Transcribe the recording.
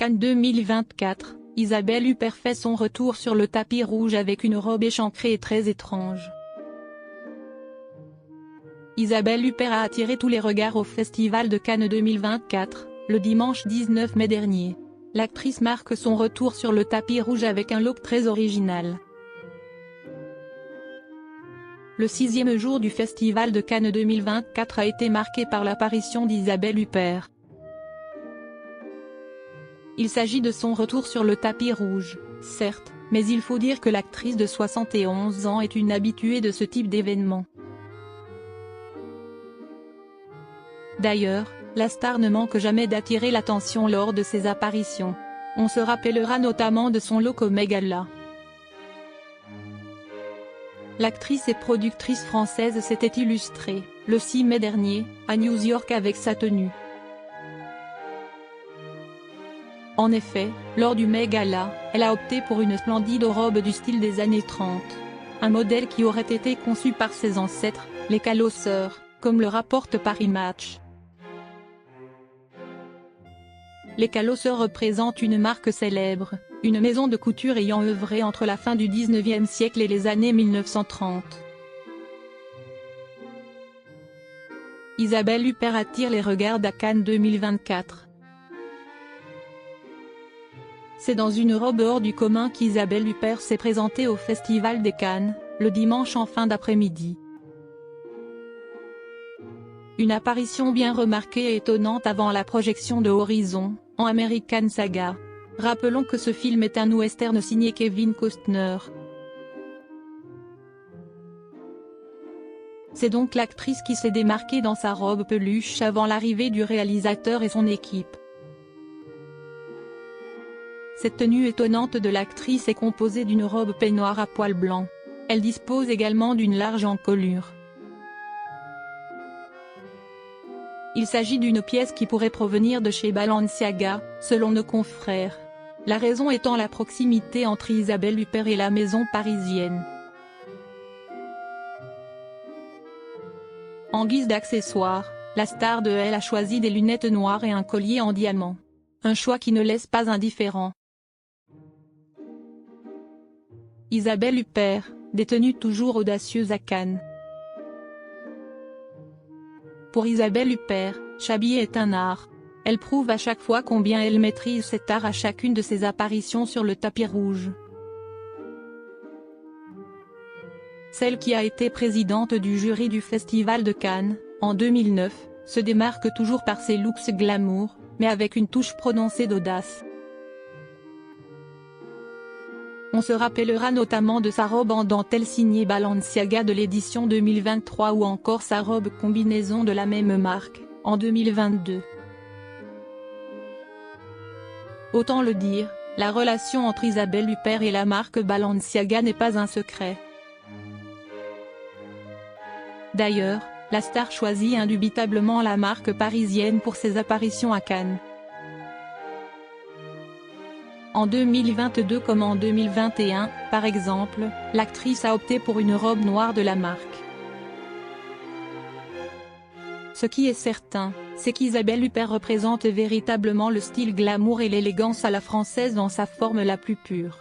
Cannes 2024, Isabelle Huppert fait son retour sur le tapis rouge avec une robe échancrée et très étrange. Isabelle Huppert a attiré tous les regards au Festival de Cannes 2024, le dimanche 19 mai dernier. L'actrice marque son retour sur le tapis rouge avec un look très original. Le 6e jour du Festival de Cannes 2024 a été marqué par l'apparition d'Isabelle Huppert. Il s'agit de son retour sur le tapis rouge, certes, mais il faut dire que l'actrice de 71 ans est une habituée de ce type d'événement. D'ailleurs, la star ne manque jamais d'attirer l'attention lors de ses apparitions. On se rappellera notamment de son look au Met Gala. L'actrice et productrice française s'était illustrée, le 6 mai dernier, à New York avec sa tenue. En effet, lors du Met Gala, elle a opté pour une splendide robe du style des années 30. Un modèle qui aurait été conçu par ses ancêtres, les calosseurs, comme le rapporte Paris Match. Les calosseurs représentent une marque célèbre, une maison de couture ayant œuvré entre la fin du 19e siècle et les années 1930. Isabelle Huppert attire les regards à Cannes 2024. C'est dans une robe hors du commun qu'Isabelle Huppert s'est présentée au Festival des Cannes, le dimanche en fin d'après-midi. Une apparition bien remarquée et étonnante avant la projection de Horizon, en American Saga. Rappelons que ce film est un western signé Kevin Costner. C'est donc l'actrice qui s'est démarquée dans sa robe peluche avant l'arrivée du réalisateur et son équipe. Cette tenue étonnante de l'actrice est composée d'une robe peignoir à poils blancs. Elle dispose également d'une large encolure. Il s'agit d'une pièce qui pourrait provenir de chez Balenciaga, selon nos confrères. La raison étant la proximité entre Isabelle Huppert et la maison parisienne. En guise d'accessoire, la star de Elle a choisi des lunettes noires et un collier en diamant. Un choix qui ne laisse pas indifférent. Isabelle Huppert, des tenues toujours audacieuses à Cannes. Pour Isabelle Huppert, s'habiller est un art. Elle prouve à chaque fois combien elle maîtrise cet art à chacune de ses apparitions sur le tapis rouge. Celle qui a été présidente du jury du Festival de Cannes, en 2009, se démarque toujours par ses looks glamour, mais avec une touche prononcée d'audace. On se rappellera notamment de sa robe en dentelle signée Balenciaga de l'édition 2023 ou encore sa robe combinaison de la même marque, en 2022. Autant le dire, la relation entre Isabelle Huppert et la marque Balenciaga n'est pas un secret. D'ailleurs, la star choisit indubitablement la marque parisienne pour ses apparitions à Cannes. En 2022 comme en 2021, par exemple, l'actrice a opté pour une robe noire de la marque. Ce qui est certain, c'est qu'Isabelle Huppert représente véritablement le style glamour et l'élégance à la française dans sa forme la plus pure.